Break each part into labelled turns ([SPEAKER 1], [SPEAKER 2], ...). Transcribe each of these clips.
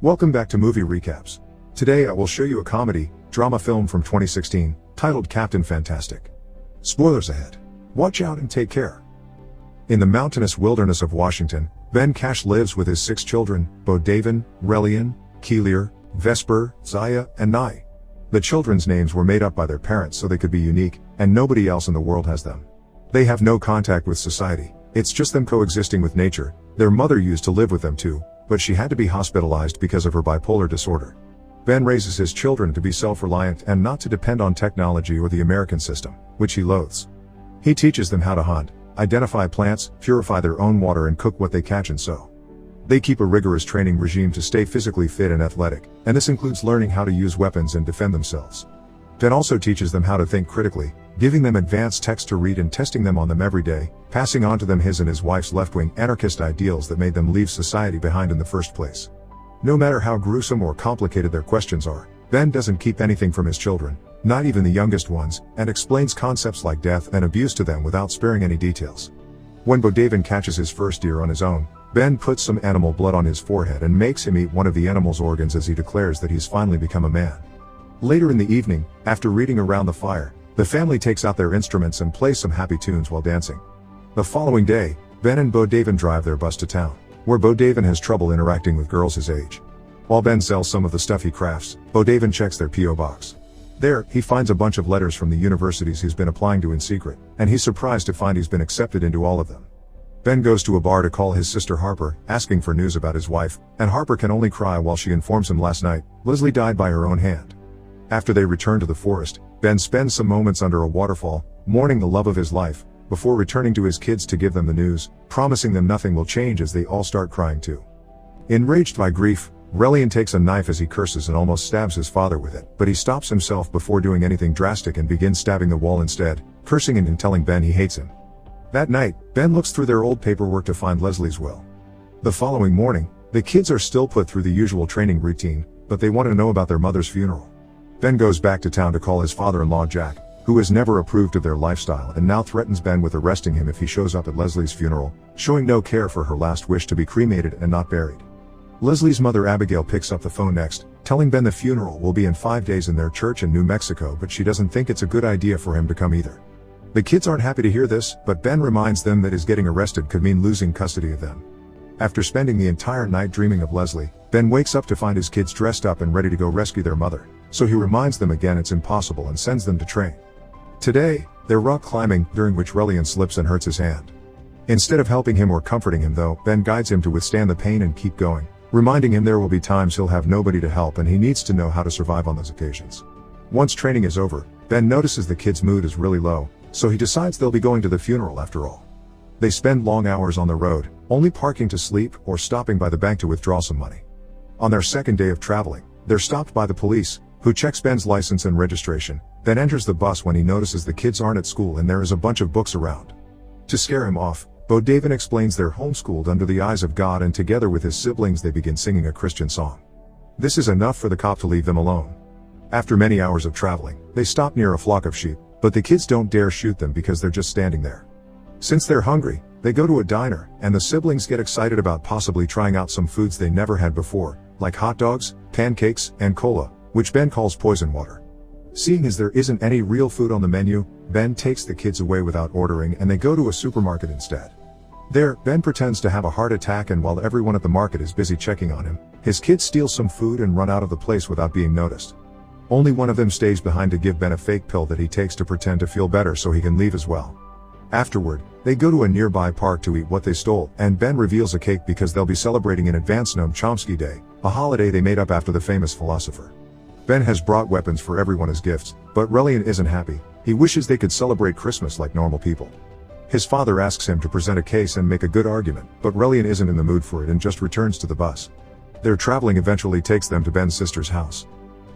[SPEAKER 1] Welcome back to Movie Recaps. Today I will show you a comedy, drama film from 2016, titled Captain Fantastic. Spoilers ahead. Watch out and take care. In the mountainous wilderness of Washington, Ben Cash lives with his 6 children, Bo Davin, Relian, Keelier, Vesper, Zaya, and Nye. The children's names were made up by their parents so they could be unique, and nobody else in the world has them. They have no contact with society, it's just them coexisting with nature. Their mother used to live with them too, but she had to be hospitalized because of her bipolar disorder. Ben raises his children to be self-reliant and not to depend on technology or the American system, which he loathes. He teaches them how to hunt, identify plants, purify their own water and cook what they catch and sew. They keep a rigorous training regime to stay physically fit and athletic, and this includes learning how to use weapons and defend themselves. Ben also teaches them how to think critically, giving them advanced text to read and testing them on them every day, passing on to them his and his wife's left-wing anarchist ideals that made them leave society behind in the first place. No matter how gruesome or complicated their questions are, Ben doesn't keep anything from his children, not even the youngest ones, and explains concepts like death and abuse to them without sparing any details. When Bo Davin catches his first deer on his own, Ben puts some animal blood on his forehead and makes him eat one of the animal's organs as he declares that he's finally become a man. Later in the evening, after reading around the fire, the family takes out their instruments and plays some happy tunes while dancing. The following day, Ben and Bo Davin drive their bus to town, where Bo Davin has trouble interacting with girls his age. While Ben sells some of the stuff he crafts, Bo Davin checks their P.O. box. There, he finds a bunch of letters from the universities he's been applying to in secret, and he's surprised to find he's been accepted into all of them. Ben goes to a bar to call his sister Harper, asking for news about his wife, and Harper can only cry while she informs him last night, Leslie died by her own hand. After they return to the forest, Ben spends some moments under a waterfall, mourning the love of his life, before returning to his kids to give them the news, promising them nothing will change as they all start crying too. Enraged by grief, Relian takes a knife as he curses and almost stabs his father with it, but he stops himself before doing anything drastic and begins stabbing the wall instead, cursing and telling Ben he hates him. That night, Ben looks through their old paperwork to find Leslie's will. The following morning, the kids are still put through the usual training routine, but they want to know about their mother's funeral. Ben goes back to town to call his father-in-law Jack, who has never approved of their lifestyle and now threatens Ben with arresting him if he shows up at Leslie's funeral, showing no care for her last wish to be cremated and not buried. Leslie's mother Abigail picks up the phone next, telling Ben the funeral will be in 5 days in their church in New Mexico, but she doesn't think it's a good idea for him to come either. The kids aren't happy to hear this, but Ben reminds them that his getting arrested could mean losing custody of them. After spending the entire night dreaming of Leslie, Ben wakes up to find his kids dressed up and ready to go rescue their mother, so he reminds them again it's impossible and sends them to train. Today, they're rock climbing, during which Relian slips and hurts his hand. Instead of helping him or comforting him though, Ben guides him to withstand the pain and keep going, reminding him there will be times he'll have nobody to help and he needs to know how to survive on those occasions. Once training is over, Ben notices the kids' mood is really low, so he decides they'll be going to the funeral after all. They spend long hours on the road, only parking to sleep or stopping by the bank to withdraw some money. On their second day of traveling, they're stopped by the police, who checks Ben's license and registration, then enters the bus when he notices the kids aren't at school and there is a bunch of books around. To scare him off, Bo Davin explains they're homeschooled under the eyes of God, and together with his siblings they begin singing a Christian song. This is enough for the cop to leave them alone. After many hours of traveling, they stop near a flock of sheep, but the kids don't dare shoot them because they're just standing there. Since they're hungry, they go to a diner, and the siblings get excited about possibly trying out some foods they never had before, like hot dogs, pancakes, and cola, which Ben calls poison water. Seeing as there isn't any real food on the menu, Ben takes the kids away without ordering and they go to a supermarket instead. There, Ben pretends to have a heart attack, and while everyone at the market is busy checking on him, his kids steal some food and run out of the place without being noticed. Only one of them stays behind to give Ben a fake pill that he takes to pretend to feel better so he can leave as well. Afterward, they go to a nearby park to eat what they stole, and Ben reveals a cake because they'll be celebrating in advance Noam Chomsky Day, a holiday they made up after the famous philosopher. Ben has brought weapons for everyone as gifts, but Relian isn't happy. He wishes they could celebrate Christmas like normal people. His father asks him to present a case and make a good argument, but Relian isn't in the mood for it and just returns to the bus. Their traveling eventually takes them to Ben's sister's house.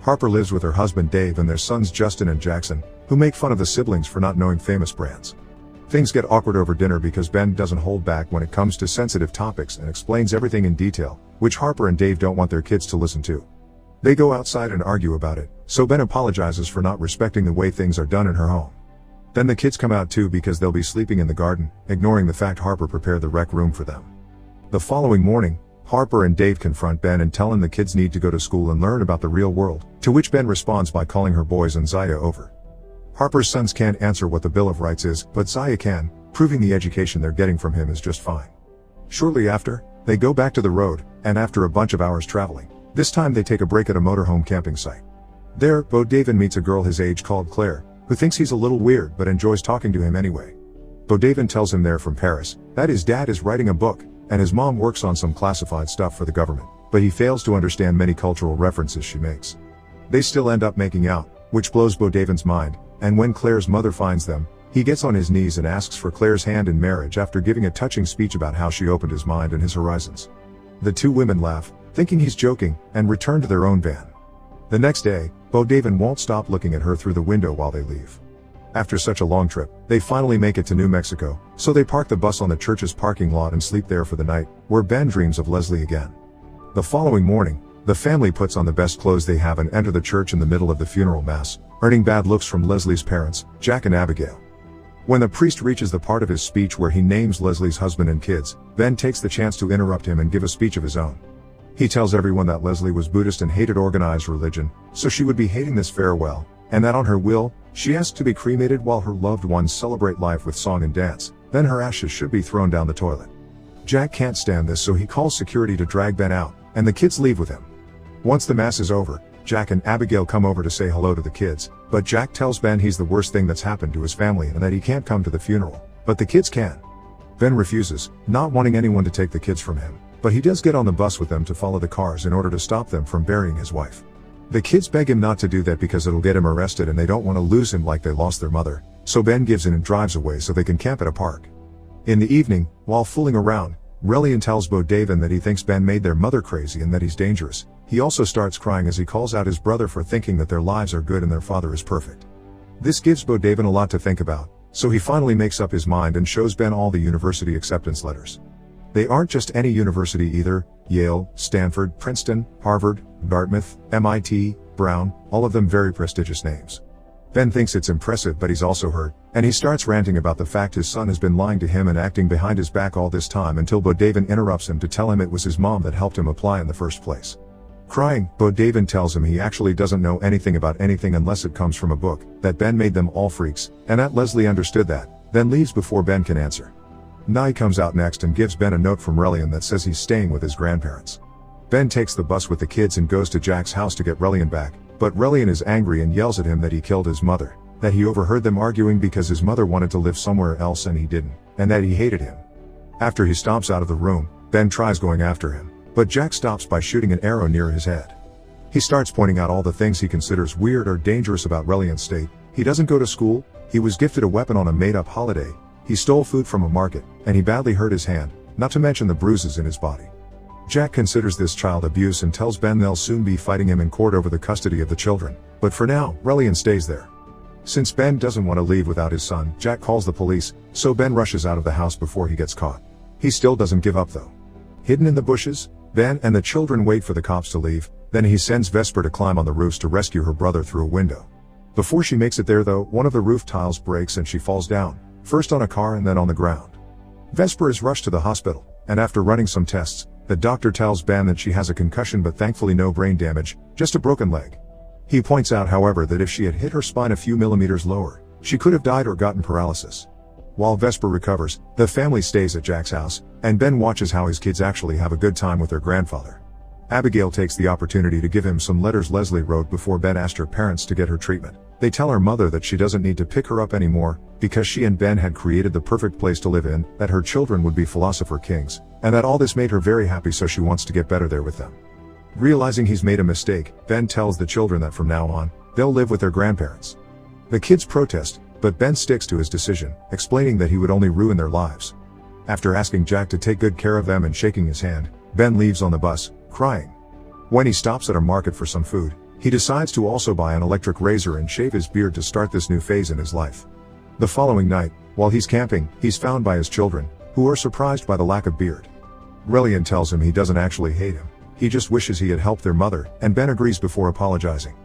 [SPEAKER 1] Harper lives with her husband Dave and their sons Justin and Jackson, who make fun of the siblings for not knowing famous brands. Things get awkward over dinner because Ben doesn't hold back when it comes to sensitive topics and explains everything in detail, which Harper and Dave don't want their kids to listen to. They go outside and argue about it, so Ben apologizes for not respecting the way things are done in her home. Then the kids come out too because they'll be sleeping in the garden, ignoring the fact Harper prepared the rec room for them. The following morning, Harper and Dave confront Ben and tell him the kids need to go to school and learn about the real world, to which Ben responds by calling her boys and Zaya over. Harper's sons can't answer what the Bill of Rights is, but Zaya can, proving the education they're getting from him is just fine. Shortly after, they go back to the road, and after a bunch of hours traveling, this time they take a break at a motorhome camping site. There, Bo David meets a girl his age called Claire, who thinks he's a little weird but enjoys talking to him anyway. Bo David tells him they're from Paris, that his dad is writing a book, and his mom works on some classified stuff for the government, but he fails to understand many cultural references she makes. They still end up making out, which blows Bo David's mind, and when Claire's mother finds them, he gets on his knees and asks for Claire's hand in marriage after giving a touching speech about how she opened his mind and his horizons. The two women laugh, thinking he's joking, and return to their own van. The next day, Bo David won't stop looking at her through the window while they leave. After such a long trip, they finally make it to New Mexico, so they park the bus on the church's parking lot and sleep there for the night, where Ben dreams of Leslie again. The following morning, the family puts on the best clothes they have and enter the church in the middle of the funeral mass, earning bad looks from Leslie's parents, Jack and Abigail. When the priest reaches the part of his speech where he names Leslie's husband and kids, Ben takes the chance to interrupt him and give a speech of his own. He tells everyone that Leslie was Buddhist and hated organized religion, so she would be hating this farewell, and that on her will, she asked to be cremated while her loved ones celebrate life with song and dance, then her ashes should be thrown down the toilet. Jack can't stand this, so he calls security to drag Ben out, and the kids leave with him. Once the mass is over, Jack and Abigail come over to say hello to the kids, but Jack tells Ben he's the worst thing that's happened to his family and that he can't come to the funeral, but the kids can. Ben refuses, not wanting anyone to take the kids from him, but he does get on the bus with them to follow the cars in order to stop them from burying his wife. The kids beg him not to do that because it'll get him arrested and they don't want to lose him like they lost their mother, so Ben gives in and drives away so they can camp at a park. In the evening, while fooling around, Relian tells Bo David that he thinks Ben made their mother crazy and that he's dangerous. He also starts crying as he calls out his brother for thinking that their lives are good and their father is perfect. This gives Bo David a lot to think about, so he finally makes up his mind and shows Ben all the university acceptance letters. They aren't just any university either: Yale, Stanford, Princeton, Harvard, Dartmouth, MIT, Brown, all of them very prestigious names. Ben thinks it's impressive, but he's also hurt, and he starts ranting about the fact his son has been lying to him and acting behind his back all this time until Bo David interrupts him to tell him it was his mom that helped him apply in the first place. Crying, Bo David tells him he actually doesn't know anything about anything unless it comes from a book, that Ben made them all freaks, and that Leslie understood that, then leaves before Ben can answer. Nye comes out next and gives Ben a note from Relian that says he's staying with his grandparents. Ben takes the bus with the kids and goes to Jack's house to get Relian back, but Relian is angry and yells at him that he killed his mother, that he overheard them arguing because his mother wanted to live somewhere else and he didn't, and that he hated him. After he stomps out of the room, Ben tries going after him, but Jack stops by shooting an arrow near his head. He starts pointing out all the things he considers weird or dangerous about Relian's state. He doesn't go to school, he was gifted a weapon on a made-up holiday, he stole food from a market, and he badly hurt his hand, not to mention the bruises in his body. Jack considers this child abuse and tells Ben they'll soon be fighting him in court over the custody of the children, but for now, Relian stays there. Since Ben doesn't want to leave without his son, Jack calls the police, so Ben rushes out of the house before he gets caught. He still doesn't give up though. Hidden in the bushes, Ben and the children wait for the cops to leave, then he sends Vesper to climb on the roofs to rescue her brother through a window. Before she makes it there though, one of the roof tiles breaks and she falls down, first on a car and then on the ground. Vesper is rushed to the hospital, and after running some tests, the doctor tells Ben that she has a concussion but thankfully no brain damage, just a broken leg. He points out however that if she had hit her spine a few millimeters lower, she could have died or gotten paralysis. While Vesper recovers, the family stays at Jack's house, and Ben watches how his kids actually have a good time with their grandfather. Abigail takes the opportunity to give him some letters Leslie wrote before Ben asked her parents to get her treatment. They tell her mother that she doesn't need to pick her up anymore, because she and Ben had created the perfect place to live in, that her children would be philosopher kings, and that all this made her very happy, so she wants to get better there with them. Realizing he's made a mistake, Ben tells the children that from now on, they'll live with their grandparents. The kids protest, but Ben sticks to his decision, explaining that he would only ruin their lives. After asking Jack to take good care of them and shaking his hand, Ben leaves on the bus, crying. When he stops at a market for some food, he decides to also buy an electric razor and shave his beard to start this new phase in his life. The following night, while he's camping, he's found by his children, who are surprised by the lack of beard. Relian tells him he doesn't actually hate him, he just wishes he had helped their mother, and Ben agrees before apologizing.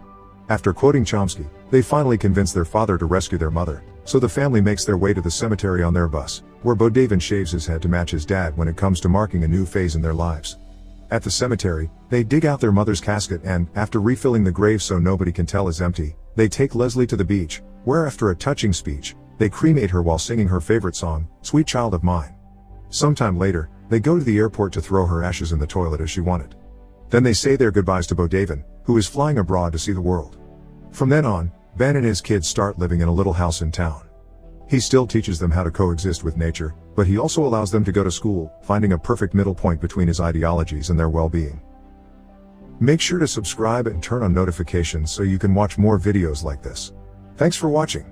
[SPEAKER 1] After quoting Chomsky, they finally convince their father to rescue their mother, so the family makes their way to the cemetery on their bus, where Bo David shaves his head to match his dad when it comes to marking a new phase in their lives. At the cemetery, they dig out their mother's casket and, after refilling the grave so nobody can tell is empty, they take Leslie to the beach, where after a touching speech, they cremate her while singing her favorite song, Sweet Child of Mine. Sometime later, they go to the airport to throw her ashes in the toilet as she wanted. Then they say their goodbyes to Bo Davin, who is flying abroad to see the world. From then on, Ben and his kids start living in a little house in town. He still teaches them how to coexist with nature, but he also allows them to go to school, finding a perfect middle point between his ideologies and their well-being. Make sure to subscribe and turn on notifications so you can watch more videos like this. Thanks for watching.